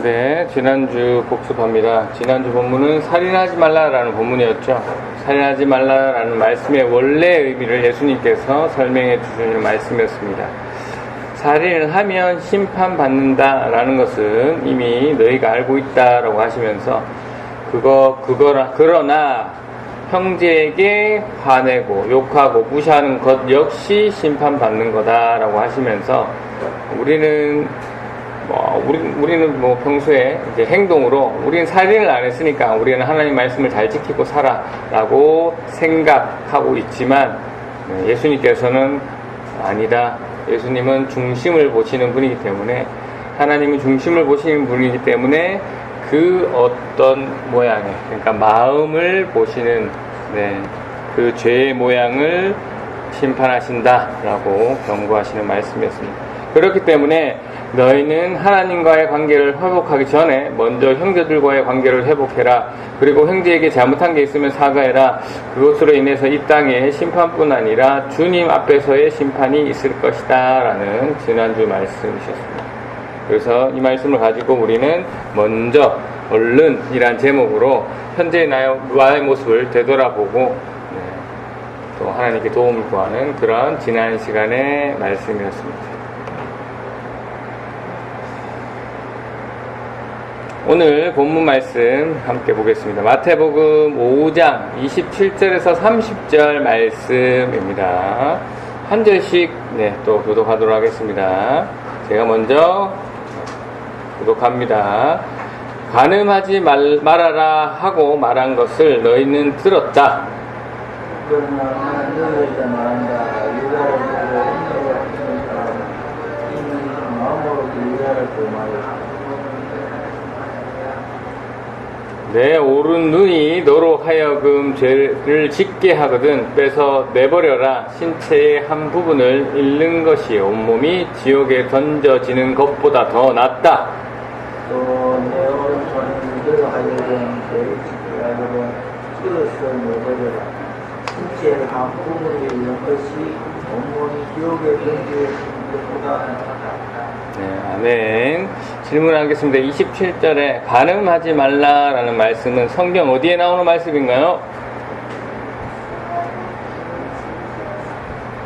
네, 지난주 복습합니다. 지난주 본문은 살인하지 말라라는 본문이었죠. 살인하지 말라라는 말씀의 원래 의미를 예수님께서 설명해 주시는 말씀이었습니다. 살인을 하면 심판받는다라는 것은 이미 너희가 알고 있다라고 하시면서 그러나 형제에게 화내고 욕하고 무시하는 것 역시 심판받는 거다라고 하시면서 우리는 평소에 이제 행동으로 우리는 살인을 안 했으니까 우리는 하나님 말씀을 잘 지키고 살아라고 생각하고 있지만 예수님께서는 아니다. 예수님은 중심을 보시는 분이기 때문에 하나님은 중심을 보시는 분이기 때문에 그 어떤 모양의 그러니까 마음을 보시는 그 죄의 모양을 심판하신다라고 경고하시는 말씀이었습니다. 그렇기 때문에 너희는 하나님과의 관계를 회복하기 전에 먼저 형제들과의 관계를 회복해라. 그리고 형제에게 잘못한 게 있으면 사과해라. 그것으로 인해서 이 땅에 심판뿐 아니라 주님 앞에서의 심판이 있을 것이다 라는 지난주 말씀이셨습니다. 그래서 이 말씀을 가지고 우리는 먼저 얼른이란 제목으로 현재의 나의 모습을 되돌아보고 또 하나님께 도움을 구하는 그런 지난 시간의 말씀이었습니다. 오늘 본문 말씀 함께 보겠습니다. 마태복음 5장 27절에서 30절 말씀입니다. 한 절씩 또 교독하도록 하겠습니다. 제가 먼저 교독합니다. 간음하지 말아라 하고 말한 것을 너희는 들었다. 그러나 너희에게 말한다. 유다를 이는 마음으로 유다를 말이다. 내 오른 눈이 너로 하여금 죄를 짓게 하거든 빼서 내버려라. 신체의 한 부분을 잃는 것이 온몸이 지옥에 던져지는 것보다 더 낫다. 또 내 오른손이 너로 하여금 죄를 짓게 하거든 끌어서 내버려라. 신체의 한 부분을 잃는 것이 온몸이 지옥에 던져지는 것보다 낫다. 아멘. 질문하겠습니다. 27절에 간음하지 말라라는 말씀은 성경 어디에 나오는 말씀인가요?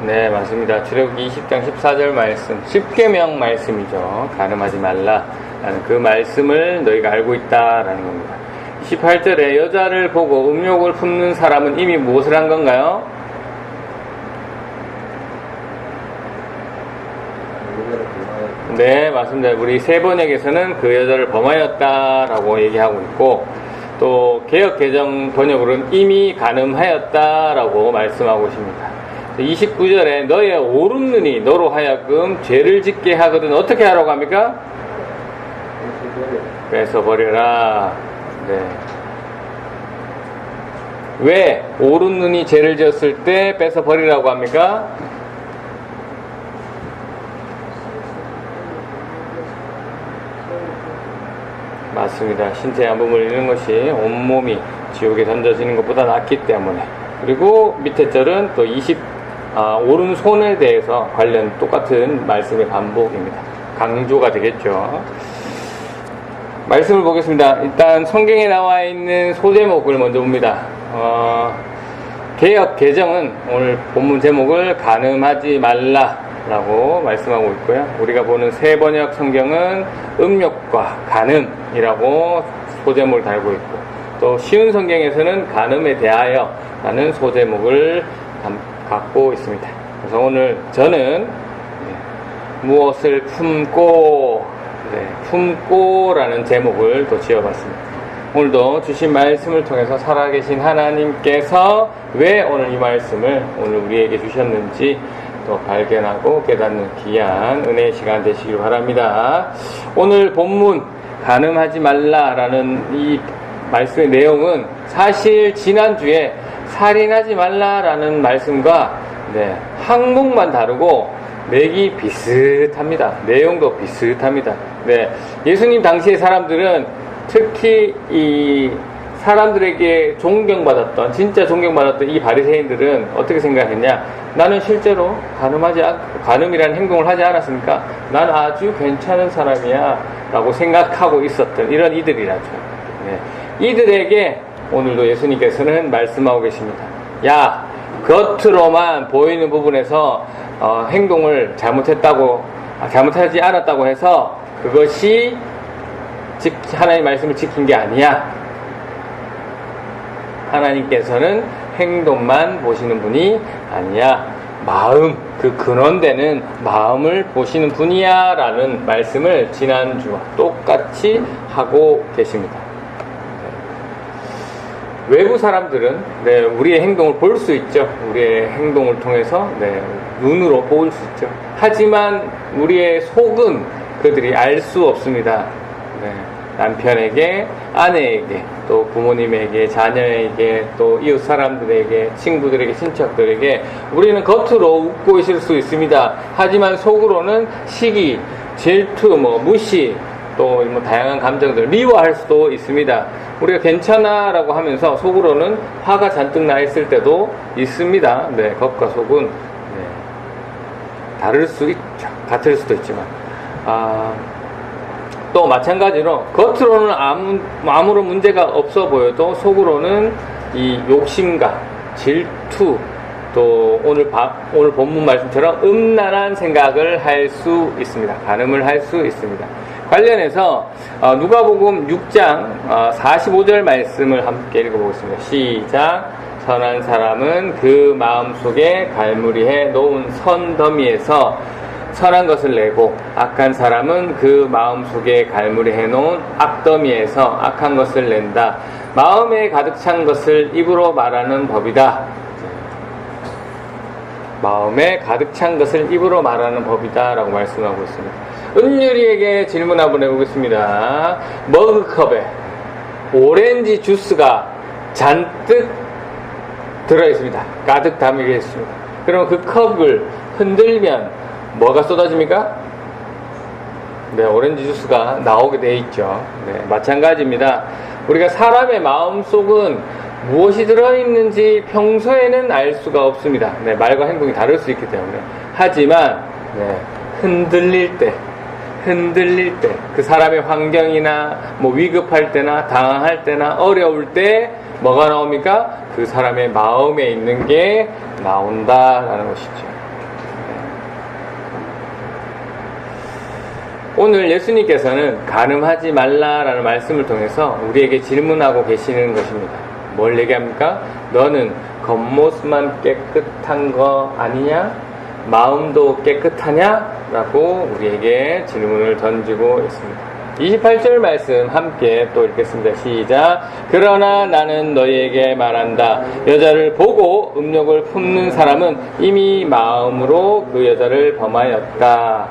네, 맞습니다. 출애굽기 20장 14절 말씀, 10계명 말씀이죠. 간음하지 말라라는 그 말씀을 너희가 알고 있다라는 겁니다. 28절에 여자를 보고 음욕을 품는 사람은 이미 무엇을 한 건가요? 네, 맞습니다. 우리 세번역에서는 그 여자를 범하였다라고 얘기하고 있고, 또 개역 개정 번역으로는 이미 간음하였다라고 말씀하고 있습니다. 29절에 너의 오른 눈이 너로 하여금 죄를 짓게 하거든 어떻게 하라고 합니까? 뺏어버려라. 네. 왜 오른 눈이 죄를 지었을 때 뺏어버리라고 합니까? 맞습니다. 신체의 한 부분을 잃는 것이 온몸이 지옥에 던져지는 것보다 낫기 때문에. 그리고 밑에 절은 또 오른손에 대해서 관련 똑같은 말씀의 반복입니다. 강조가 되겠죠. 말씀을 보겠습니다. 일단 성경에 나와 있는 소제목을 먼저 봅니다. 개역 개정은 오늘 본문 제목을 간음하지 말라라고 말씀하고 있고요. 우리가 보는 세번역 성경은 음욕과 간음이라고 소제목을 달고 있고, 또 쉬운 성경에서는 간음에 대하여 라는 소제목을 갖고 있습니다. 그래서 오늘 저는 무엇을 품고라는 제목을 또 지어봤습니다. 오늘도 주신 말씀을 통해서 살아계신 하나님께서 왜 오늘 이 말씀을 오늘 우리에게 주셨는지 또 발견하고 깨닫는 귀한 은혜의 시간 되시길 바랍니다. 오늘 본문 간음하지 말라라는 이 말씀의 내용은 사실 지난주에 살인하지 말라라는 말씀과 항목만 다르고 맥이 비슷합니다. 내용도 비슷합니다. 예수님 당시의 사람들은 특히 이 사람들에게 존경받았던, 진짜 존경받았던 이 바리새인들은 어떻게 생각했냐? 나는 실제로 간음이라는 행동을 하지 않았으니까 난 아주 괜찮은 사람이야 라고 생각하고 있었던 이런 이들이라죠. 네. 이들에게 오늘도 예수님께서는 말씀하고 계십니다. 야, 겉으로만 보이는 부분에서 행동을 잘못하지 않았다고 해서 그것이 하나님 말씀을 지킨 게 아니야. 하나님께서는 행동만 보시는 분이 아니야. 마음, 그 근원되는 마음을 보시는 분이야 라는 말씀을 지난주와 똑같이 하고 계십니다. 외부 사람들은 우리의 행동을 볼 수 있죠. 우리의 행동을 통해서 눈으로 볼 수 있죠. 하지만 우리의 속은 그들이 알 수 없습니다. 남편에게, 아내에게, 또 부모님에게, 자녀에게, 또 이웃 사람들에게, 친구들에게, 친척들에게 우리는 겉으로 웃고 있을 수 있습니다. 하지만 속으로는 시기, 질투, 무시, 또 다양한 감정들, 미워할 수도 있습니다. 우리가 괜찮아 라고 하면서 속으로는 화가 잔뜩 나 있을 때도 있습니다. 겉과 속은 다를 수 있죠. 같을 수도 있지만 또 마찬가지로 겉으로는 아무런 문제가 없어 보여도 속으로는 이 욕심과 질투, 또 오늘 본문 말씀처럼 음란한 생각을 할 수 있습니다. 간음을 할 수 있습니다. 관련해서 누가복음 6장 45절 말씀을 함께 읽어보겠습니다. 시작. 선한 사람은 그 마음속에 갈무리해 놓은 선더미에서 선한 것을 내고 악한 사람은 그 마음속에 갈무리해 놓은 악더미에서 악한 것을 낸다. 마음에 가득 찬 것을 입으로 말하는 법이다. 마음에 가득 찬 것을 입으로 말하는 법이다 라고 말씀하고 있습니다. 은유리에게 질문 한번 해보겠습니다. 머그컵에 오렌지 주스가 잔뜩 들어있습니다. 가득 담겨 있습니다. 그럼 그 컵을 흔들면 뭐가 쏟아집니까? 오렌지 주스가 나오게 되어 있죠. 마찬가지입니다. 우리가 사람의 마음속은 무엇이 들어있는지 평소에는 알 수가 없습니다. 말과 행동이 다를 수 있기 때문에. 하지만 흔들릴 때 그 사람의 환경이나 위급할 때나 당황할 때나 어려울 때 뭐가 나옵니까? 그 사람의 마음에 있는 게 나온다라는 것이죠. 오늘 예수님께서는 간음하지 말라라는 말씀을 통해서 우리에게 질문하고 계시는 것입니다. 뭘 얘기합니까? 너는 겉모습만 깨끗한 거 아니냐? 마음도 깨끗하냐? 라고 우리에게 질문을 던지고 있습니다. 28절 말씀 함께 또 읽겠습니다. 시작. 그러나 나는 너희에게 말한다. 여자를 보고 음욕을 품는 사람은 이미 마음으로 그 여자를 범하였다.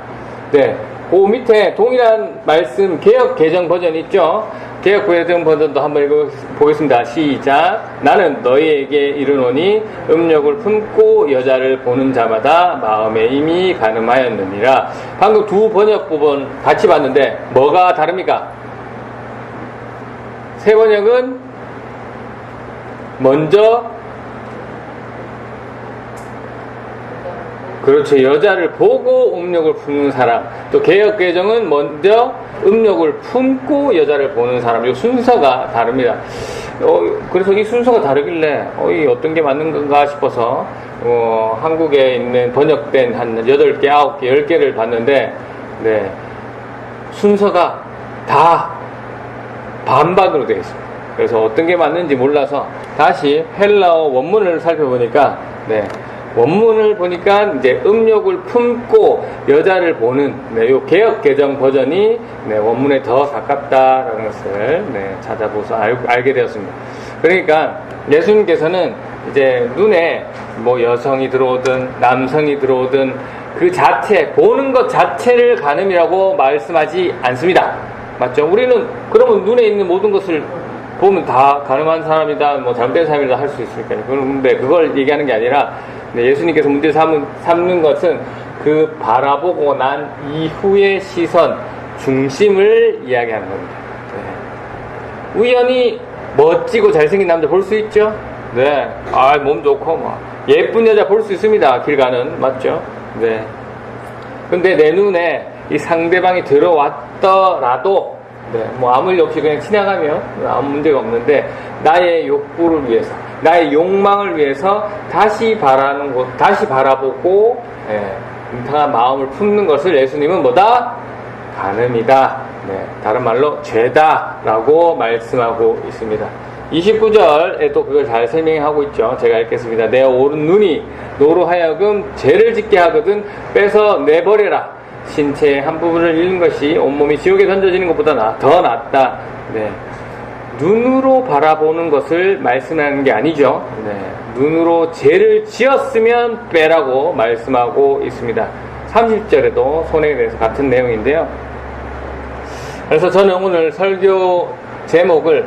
그 밑에 동일한 말씀 개역 개정 버전 있죠? 개역 개정 버전도 한번 읽어보겠습니다. 시작. 나는 너희에게 이르노니 음욕을 품고 여자를 보는 자마다 마음에 이미 간음하였느니라. 방금 두 번역 부분 같이 봤는데 뭐가 다릅니까? 새 번역은 먼저 그렇죠. 여자를 보고 음욕을 품는 사람. 또 개역개정은 먼저 음욕을 품고 여자를 보는 사람. 이 순서가 다릅니다. 그래서 이 순서가 다르길래 이 어떤 게 맞는 건가 싶어서 한국에 있는 번역된 한 8개, 9개, 10개를 봤는데 순서가 다 반반으로 되어 있습니다. 그래서 어떤 게 맞는지 몰라서 다시 헬라어 원문을 살펴보니까 원문을 보니까 이제 음욕을 품고 여자를 보는 요 개역 개정 버전이 원문에 더 가깝다라는 것을 찾아보서 알게 되었습니다. 그러니까 예수님께서는 이제 눈에 여성이 들어오든 남성이 들어오든 그 자체 보는 것 자체를 간음이라고 말씀하지 않습니다. 맞죠? 우리는 그러면 눈에 있는 모든 것을 보면 다 간음한 사람이다, 잘못된 사람이다 할 수 있으니까요. 그런데 그걸 얘기하는 게 아니라 예수님께서 문제 삼는 것은 그 바라보고 난 이후의 시선, 중심을 이야기하는 겁니다. 우연히 멋지고 잘생긴 남자 볼 수 있죠? 네. 아, 몸 좋고, 예쁜 여자 볼 수 있습니다. 길 가는. 맞죠? 네. 근데 내 눈에 이 상대방이 들어왔더라도, 네, 아무 일 없이 그냥 지나가면 아무 문제가 없는데, 나의 욕구를 위해서, 나의 욕망을 위해서 다시 바라보고, 음탕한 마음을 품는 것을 예수님은 뭐다? 간음이다. 네, 다른 말로 죄다라고 말씀하고 있습니다. 29절에 또 그걸 잘 설명하고 있죠. 제가 읽겠습니다. 내 오른 눈이 너로 하여금 죄를 짓게 하거든 빼서 내버려라. 신체의 한 부분을 잃는 것이 온몸이 지옥에 던져지는 것보다 더 낫다. 네. 눈으로 바라보는 것을 말씀하는 게 아니죠. 네. 눈으로 죄를 지었으면 빼라고 말씀하고 있습니다. 30절에도 손해에 대해서 같은 내용인데요. 그래서 저는 오늘 설교 제목을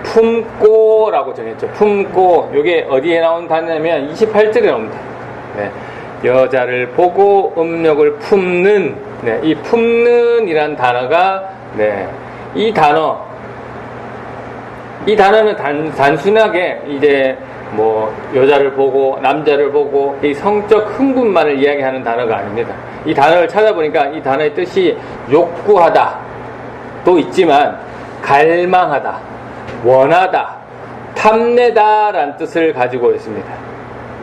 품고라고 정했죠. 품고. 이게 어디에 나온 단어냐면 28절에 나옵니다. 네. 여자를 보고 음욕을 품는. 네. 이 품는이란 단어가 이 단어는 단순하게 이제 여자를 보고 남자를 보고 이 성적 흥분만을 이야기하는 단어가 아닙니다. 이 단어를 찾아보니까 이 단어의 뜻이 욕구하다 도 있지만 갈망하다, 원하다, 탐내다 라는 뜻을 가지고 있습니다.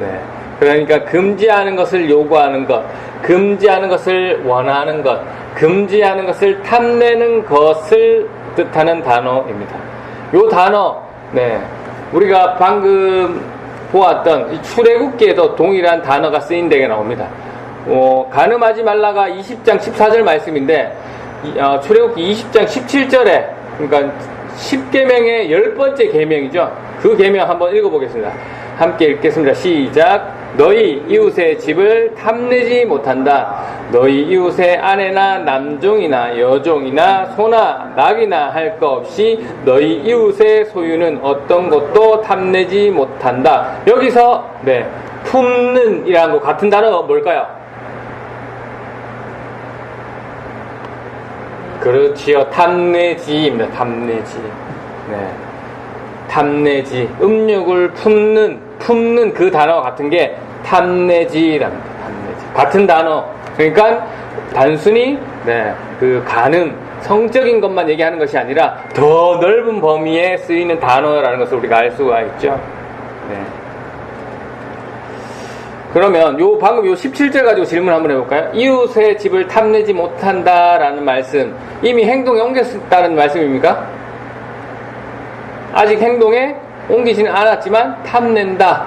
네. 그러니까 금지하는 것을 요구하는 것, 금지하는 것을 원하는 것, 금지하는 것을 탐내는 것을 뜻하는 단어입니다. 요 단어, 우리가 방금 보았던 이 출애굽기에도 동일한 단어가 쓰인 데가 나옵니다. 간음하지 말라가 20장 14절 말씀인데, 출애굽기 20장 17절에, 그러니까 10계명의 10번째 계명이죠. 그 계명 한번 읽어보겠습니다. 함께 읽겠습니다. 시작. 너희 이웃의 집을 탐내지 못한다. 너희 이웃의 아내나 남종이나 여종이나 소나 낙이나 할 것 없이 너희 이웃의 소유는 어떤 것도 탐내지 못한다. 여기서 품는 이라는 거 같은 단어가 뭘까요? 그렇지요. 탐내지입니다. 탐내지. 탐내지. 음욕을 품는 그 단어와 같은 게 탐내지랍니다. 탐내지. 같은 단어. 그러니까 단순히 그 간음, 성적인 것만 얘기하는 것이 아니라 더 넓은 범위에 쓰이는 단어라는 것을 우리가 알 수가 있죠. 그러면 방금 17절 가지고 질문 한번 해볼까요? 이웃의 집을 탐내지 못한다라는 말씀, 이미 행동에 옮겼다는 말씀입니까? 아직 행동에 옮기지는 않았지만 탐낸다,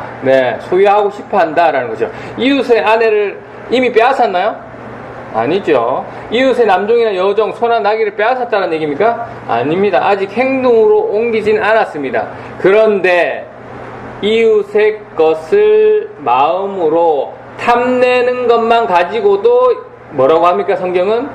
소유하고 싶어 한다라는 거죠. 이웃의 아내를 이미 빼앗았나요? 아니죠. 이웃의 남종이나 여종, 소나 나귀를 빼앗았다는 얘기입니까? 아닙니다. 아직 행동으로 옮기진 않았습니다. 그런데 이웃의 것을 마음으로 탐내는 것만 가지고도 뭐라고 합니까? 성경은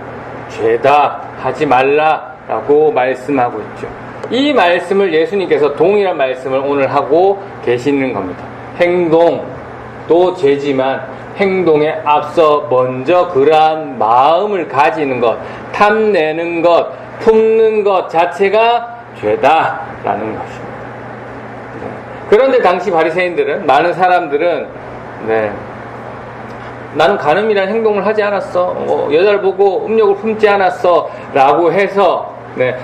죄다, 하지 말라라고 말씀하고 있죠. 이 말씀을 예수님께서 동일한 말씀을 오늘 하고 계시는 겁니다. 행동도 죄지만 행동에 앞서 먼저 그러한 마음을 가지는 것, 탐내는 것, 품는 것 자체가 죄다라는 것입니다. 그런데 당시 바리새인들은, 많은 사람들은 나는 간음이라는 행동을 하지 않았어, 여자를 보고 음욕을 품지 않았어 라고 해서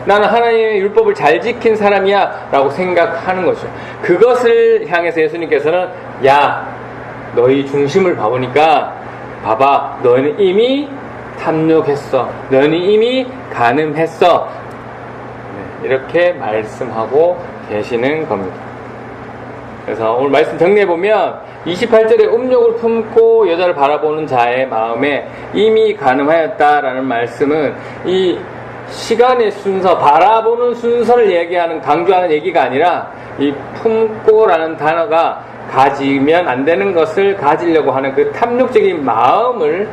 나는 하나님의 율법을 잘 지킨 사람이야 라고 생각하는 거죠. 그것을 향해서 예수님께서는 너희 중심을 봐보니까 봐봐, 너희는 이미 탐욕했어, 너희는 이미 간음했어, 이렇게 말씀하고 계시는 겁니다. 그래서 오늘 말씀 정리해보면 28절에 음욕을 품고 여자를 바라보는 자의 마음에 이미 간음하였다라는 말씀은 이 시간의 순서, 바라보는 순서를 얘기하는, 강조하는 얘기가 아니라 이 품고라는 단어가 가지면 안 되는 것을 가지려고 하는 그 탐욕적인 마음을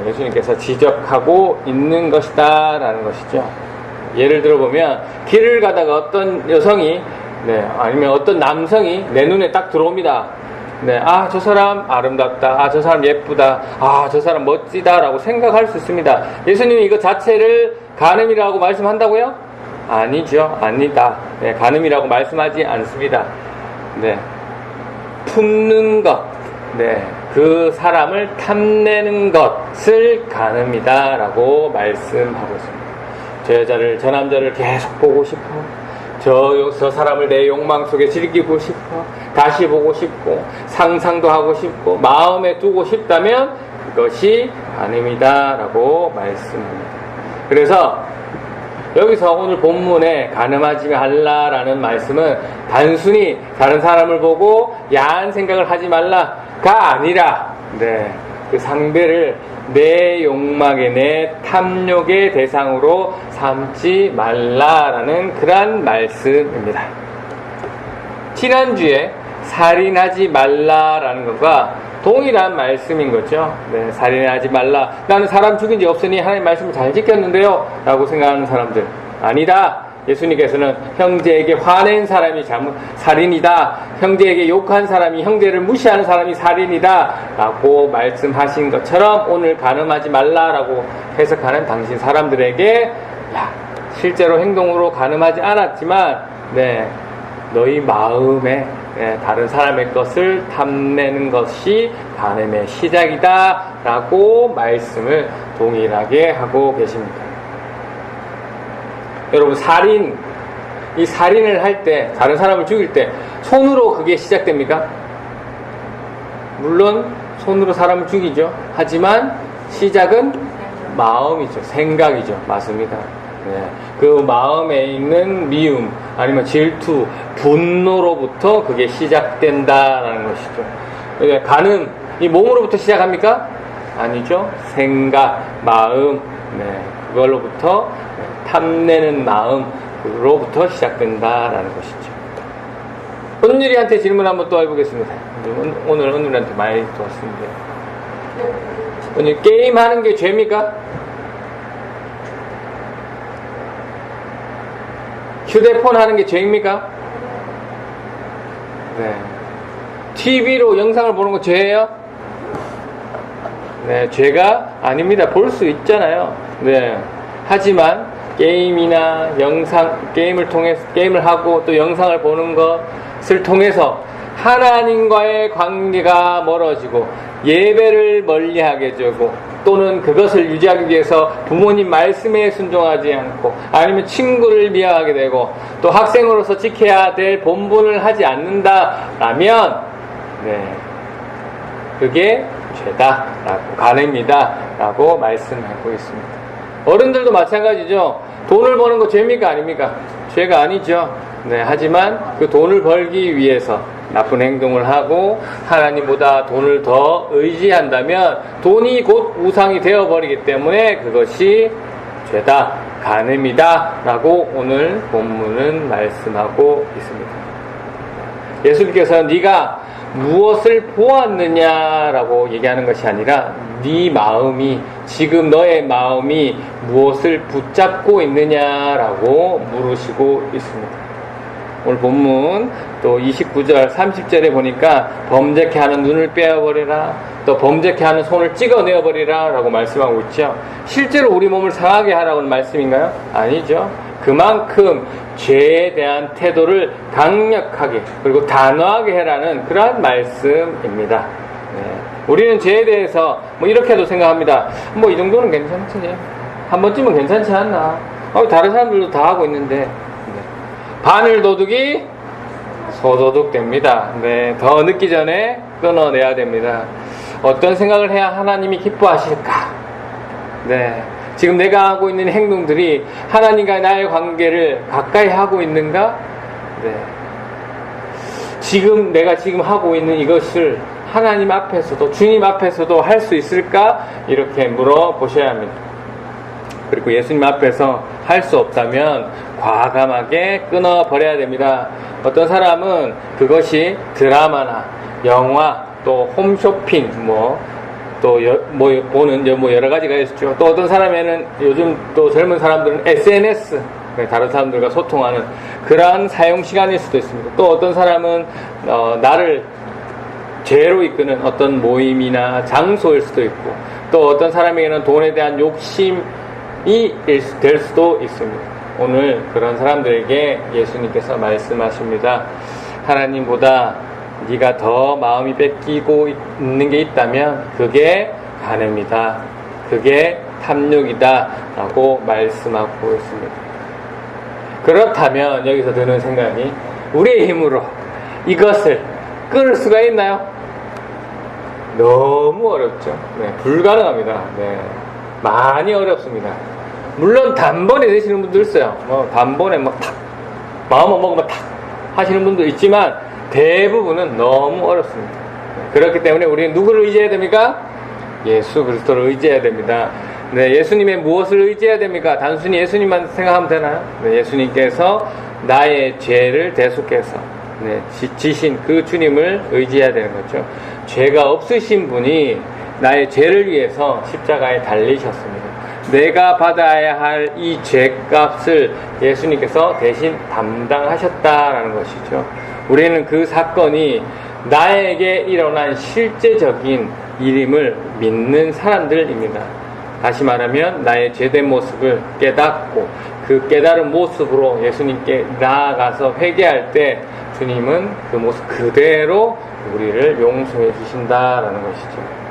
예수님께서 지적하고 있는 것이다 라는 것이죠. 예를 들어보면 길을 가다가 어떤 여성이 아니면 어떤 남성이 내 눈에 딱 들어옵니다. 저 사람 아름답다, 저 사람 예쁘다, 저 사람 멋지다 라고 생각할 수 있습니다. 예수님이 이거 자체를 간음이라고 말씀한다고요? 아니죠. 아니다. 네, 간음이라고 말씀하지 않습니다. 네. 품는 것. 네. 그 사람을 탐내는 것을 간음이다. 라고 말씀하고 있습니다. 저 여자를, 저 남자를 계속 보고 싶어. 저 사람을 내 욕망 속에 즐기고 싶어. 다시 보고 싶고, 상상도 하고 싶고, 마음에 두고 싶다면 그것이 간음이다. 라고 말씀합니다. 그래서 여기서 오늘 본문에 간음하지 말라라는 말씀은 단순히 다른 사람을 보고 야한 생각을 하지 말라가 아니라, 네, 그 상대를 내 욕망의, 내 탐욕의 대상으로 삼지 말라라는 그런 말씀입니다. 지난주에 살인하지 말라라는 것과 동일한 말씀인 거죠. 네, 살인하지 말라. 나는 사람 죽인 지 없으니 하나님 말씀을 잘 지켰는데요. 라고 생각하는 사람들. 아니다. 예수님께서는 형제에게 화낸 사람이 살인이다. 형제에게 욕한 사람이, 형제를 무시하는 사람이 살인이다. 라고 말씀하신 것처럼 오늘 간음하지 말라라고 해석하는 당신 사람들에게, 야, 실제로 행동으로 간음하지 않았지만, 네, 너희 마음에, 네, 다른 사람의 것을 탐내는 것이 간음의 시작이다. 라고 말씀을 동일하게 하고 계십니다. 여러분, 이 살인을 할 때, 다른 사람을 죽일 때, 손으로 그게 시작됩니까? 물론, 손으로 사람을 죽이죠. 하지만, 시작은 마음이죠. 생각이죠. 맞습니다. 네. 그 마음에 있는 미움, 아니면 질투, 분노로부터 그게 시작된다라는 것이죠. 그러니까 간음, 이 몸으로부터 시작합니까? 아니죠. 생각, 마음, 네. 그걸로부터 탐내는 마음으로부터 시작된다라는 것이죠. 은율이한테 질문 한번 또 해보겠습니다. 오늘 은율이한테 많이 들었습니다. 은율, 게임하는 게 죄입니까? 휴대폰 하는 게 죄입니까? 네. TV로 영상을 보는 거 죄예요? 네, 죄가 아닙니다. 볼 수 있잖아요. 네. 하지만 게임이나 게임을 하고 또 영상을 보는 것을 통해서 하나님과의 관계가 멀어지고 예배를 멀리하게 되고 또는 그것을 유지하기 위해서 부모님 말씀에 순종하지 않고 아니면 친구를 미워하게 되고 또 학생으로서 지켜야 될 본분을 하지 않는다라면 네, 그게 죄다라고 간음이다라고 말씀하고 있습니다. 어른들도 마찬가지죠. 돈을 버는 거 죄입니까? 아닙니까? 죄가 아니죠. 네, 하지만 그 돈을 벌기 위해서 나쁜 행동을 하고 하나님보다 돈을 더 의지한다면 돈이 곧 우상이 되어버리기 때문에 그것이 죄다, 간음이다 라고 오늘 본문은 말씀하고 있습니다. 예수님께서는 네가 무엇을 보았느냐라고 얘기하는 것이 아니라 네 마음이, 지금 너의 마음이 무엇을 붙잡고 있느냐라고 물으시고 있습니다. 오늘 본문 또 29절 30절에 보니까 범죄케 하는 눈을 빼어버리라, 또 범죄케 하는 손을 찍어내어버리라 라고 말씀하고 있죠. 실제로 우리 몸을 상하게 하라고는 말씀인가요? 아니죠. 그만큼 죄에 대한 태도를 강력하게 그리고 단호하게 해라는 그러한 말씀입니다. 네. 우리는 죄에 대해서 뭐 이렇게도 생각합니다. 뭐 이 정도는 괜찮지, 한 번쯤은 괜찮지 않나, 다른 사람들도 다 하고 있는데. 네. 바늘 도둑이 소도둑 됩니다. 네. 더 늦기 전에 끊어내야 됩니다. 어떤 생각을 해야 하나님이 기뻐하실까? 네. 지금 내가 하고 있는 행동들이 하나님과 나의 관계를 가까이 하고 있는가? 네. 내가 지금 하고 있는 이것을 하나님 앞에서도, 주님 앞에서도 할 수 있을까? 이렇게 물어보셔야 합니다. 그리고 예수님 앞에서 할 수 없다면 과감하게 끊어버려야 됩니다. 어떤 사람은 그것이 드라마나 영화, 또 홈쇼핑, 보는 여러 가지가 있죠. 또 어떤 사람에는 요즘 또 젊은 사람들은 SNS, 다른 사람들과 소통하는 그러한 사용 시간일 수도 있습니다. 또 어떤 사람은 나를 죄로 이끄는 어떤 모임이나 장소일 수도 있고, 또 어떤 사람에게는 돈에 대한 욕심이 될 수도 있습니다. 오늘 그런 사람들에게 예수님께서 말씀하십니다. 하나님보다 네가 더 마음이 뺏기고 있는 게 있다면 그게 간음이다, 그게 탐욕이다 라고 말씀하고 있습니다. 그렇다면 여기서 드는 생각이, 우리의 힘으로 이것을 끊을 수가 있나요? 너무 어렵죠. 네, 불가능합니다. 네, 많이 어렵습니다. 물론 단번에 되시는 분도 있어요. 단번에 탁 마음만 먹으면 탁 하시는 분도 있지만 대부분은 너무 어렵습니다. 네, 그렇기 때문에 우리는 누구를 의지해야 됩니까? 예수 그리스도를 의지해야 됩니다. 네, 예수님의 무엇을 의지해야 됩니까? 단순히 예수님만 생각하면 되나요? 네, 예수님께서 나의 죄를 대속해서 지신 그 주님을 의지해야 되는 거죠. 죄가 없으신 분이 나의 죄를 위해서 십자가에 달리셨습니다. 내가 받아야 할 이 죄값을 예수님께서 대신 담당하셨다라는 것이죠. 우리는 그 사건이 나에게 일어난 실제적인 일임을 믿는 사람들입니다. 다시 말하면 나의 죄된 모습을 깨닫고 그 깨달은 모습으로 예수님께 나아가서 회개할 때 주님은 그 모습 그대로 우리를 용서해 주신다라는 것이죠.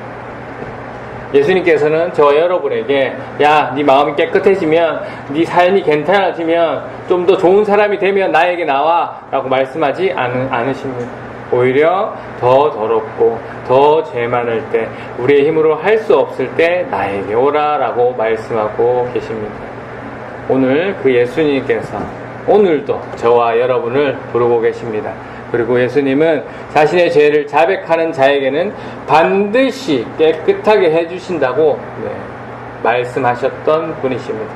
예수님께서는 저와 여러분에게 야, 네 마음이 깨끗해지면, 네 삶이 괜찮아지면, 좀 더 좋은 사람이 되면 나에게 나와 라고 말씀하지 않으십니다. 오히려 더 더럽고 더 죄 많을 때, 우리의 힘으로 할 수 없을 때 나에게 오라 라고 말씀하고 계십니다. 오늘 그 예수님께서 오늘도 저와 여러분을 부르고 계십니다. 그리고 예수님은 자신의 죄를 자백하는 자에게는 반드시 깨끗하게 해주신다고 말씀하셨던 분이십니다.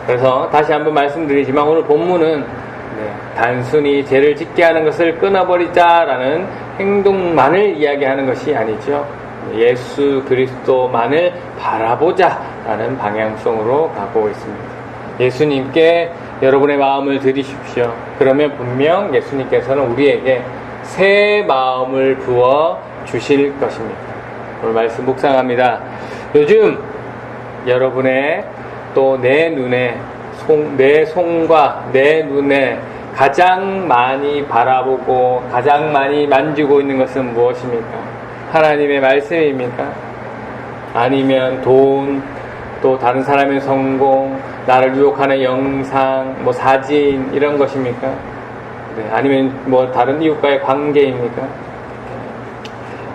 그래서 다시 한번 말씀드리지만 오늘 본문은 단순히 죄를 짓게 하는 것을 끊어버리자라는 행동만을 이야기하는 것이 아니죠. 예수 그리스도만을 바라보자라는 방향성으로 가고 있습니다. 예수님께 여러분의 마음을 드리십시오. 그러면 분명 예수님께서는 우리에게 새 마음을 부어 주실 것입니다. 오늘 말씀 묵상합니다. 요즘 여러분의 또 내 눈에, 내 손과 내 눈에 가장 많이 바라보고 가장 많이 만지고 있는 것은 무엇입니까? 하나님의 말씀입니까? 아니면 돈, 또 다른 사람의 성공, 나를 유혹하는 영상, 사진 이런 것입니까? 아니면 다른 이웃과의 관계입니까?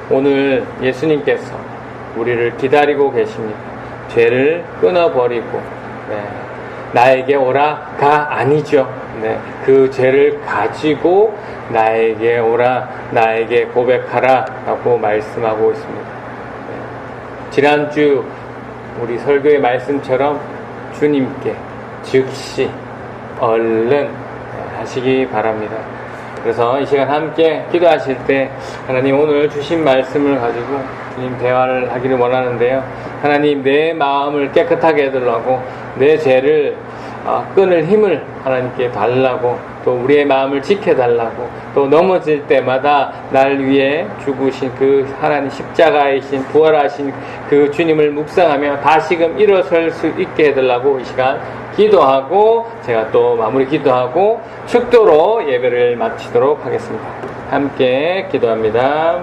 오늘 예수님께서 우리를 기다리고 계십니다. 죄를 끊어버리고 나에게 오라가 아니죠. 그 죄를 가지고 나에게 오라, 나에게 고백하라 라고 말씀하고 있습니다. 지난주 우리 설교의 말씀처럼 주님께 즉시 얼른 하시기 바랍니다. 그래서 이 시간 함께 기도하실 때 하나님 오늘 주신 말씀을 가지고 주님 대화를 하기를 원하는데요. 하나님 내 마음을 깨끗하게 해달라고, 내 죄를 끊을 힘을 하나님께 달라고, 또 우리의 마음을 지켜달라고, 또 넘어질 때마다 날 위해 죽으신 그 하나님 십자가이신 부활하신 그 주님을 묵상하며 다시금 일어설 수 있게 해달라고 이 시간 기도하고, 제가 또 마무리 기도하고 축도로 예배를 마치도록 하겠습니다. 함께 기도합니다.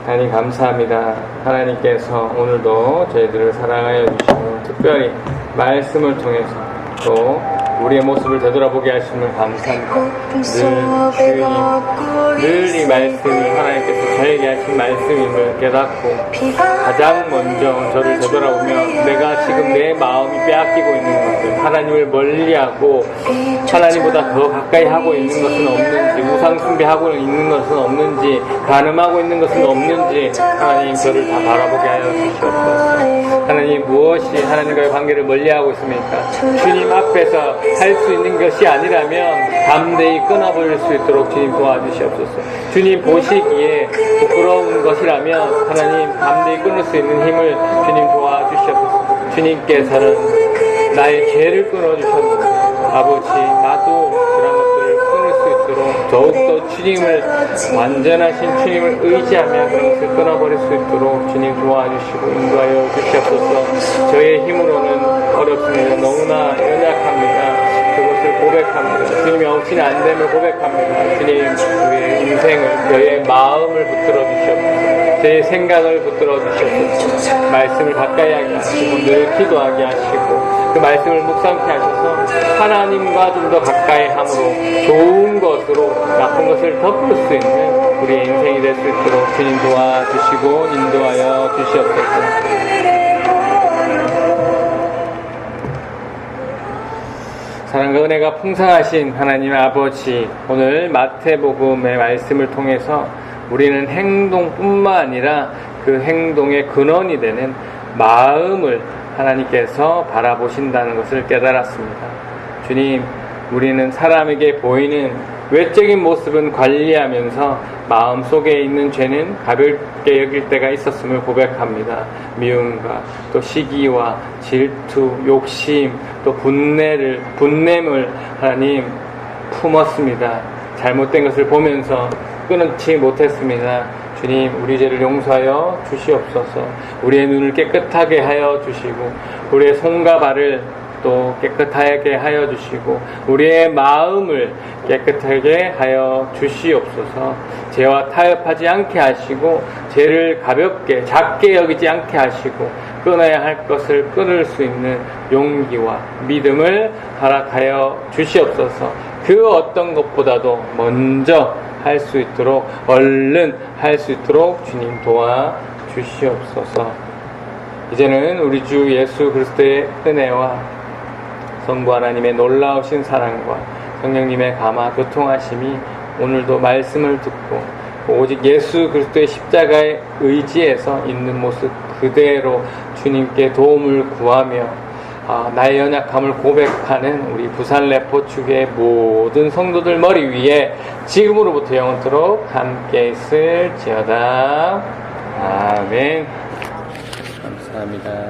하나님 감사합니다. 하나님께서 오늘도 저희들을 사랑하여 주시고 특별히 말씀을 통해서 또 우리의 모습을 되돌아보게 하심을 감사합니다. 늘 이 말씀이 하나님께서 저에게 하신 말씀임을 깨닫고 가장 먼저 저를 되돌아보며 내가 지금 내 마음이 빼앗기고 있는 것을, 하나님을 멀리하고 하나님보다 더 가까이 하고 있는 것은 없는지, 우상 숭배하고 있는 것은 없는지, 간음하고 있는 것은 없는지 하나님 저를 다 바라보게 하여 주시옵소서. 하나님 무엇이 하나님과의 관계를 멀리하고 있습니까? 주님 앞에서 할 수 있는 것이 아니라면 담대히 끊어버릴 수 있도록 주님 도와주시옵소서. 주님 보시기에 부끄러운 것이라면 하나님 담대히 끊을 수 있는 힘을 주님 도와주시옵소서. 주님께서는 나의 죄를 끊어주셨는데 아버지 나도 그런 것들을 끊을 수 있도록 더욱더 주님을, 완전하신 주님을 의지하며 그런 것을 끊어버릴 수 있도록 주님 도와주시고 인도하여 주시옵소서. 저의 힘으로는 어렵습니다. 너무나 연약합니다. 그것을 고백합니다. 주님이 없이는 안 됨을 고백합니다. 주님, 우리의 인생을, 저의 마음을 붙들어 주시옵소서. 제 생각을 붙들어 주시옵소서. 말씀을 가까이 하게 하시고 늘 기도하게 하시고 그 말씀을 묵상케 하셔서 하나님과 좀 더 가까이 함으로 좋은 것으로 나쁜 것을 덮을 수 있는 우리의 인생이 될 수 있도록 주님 도와주시고 인도하여 주시옵소서. 사랑과 은혜가 풍성하신 하나님의 아버지, 오늘 마태복음의 말씀을 통해서 우리는 행동뿐만 아니라 그 행동의 근원이 되는 마음을 하나님께서 바라보신다는 것을 깨달았습니다. 주님, 우리는 사람에게 보이는 외적인 모습은 관리하면서 마음속에 있는 죄는 가볍게 여길 때가 있었음을 고백합니다. 미움과 또 시기와 질투, 욕심, 또 분냄을 하나님 품었습니다. 잘못된 것을 보면서 끊지 못했습니다. 주님, 우리 죄를 용서하여 주시옵소서. 우리의 눈을 깨끗하게 하여 주시고 우리의 손과 발을 또 깨끗하게 하여 주시고 우리의 마음을 깨끗하게 하여 주시옵소서. 죄와 타협하지 않게 하시고 죄를 가볍게 작게 여기지 않게 하시고 끊어야 할 것을 끊을 수 있는 용기와 믿음을 허락하여 주시옵소서. 그 어떤 것보다도 먼저 할 수 있도록, 얼른 할 수 있도록 주님 도와 주시옵소서. 이제는 우리 주 예수 그리스도의 은혜와 성부 하나님의 놀라우신 사랑과 성령님의 감화 교통하심이 오늘도 말씀을 듣고 오직 예수 그리스도의 십자가의 의지에서 있는 모습 그대로 주님께 도움을 구하며 나의 연약함을 고백하는 우리 부산 레포축의 모든 성도들 머리 위에 지금으로부터 영원토록 함께 있을지어다. 아멘. 감사합니다.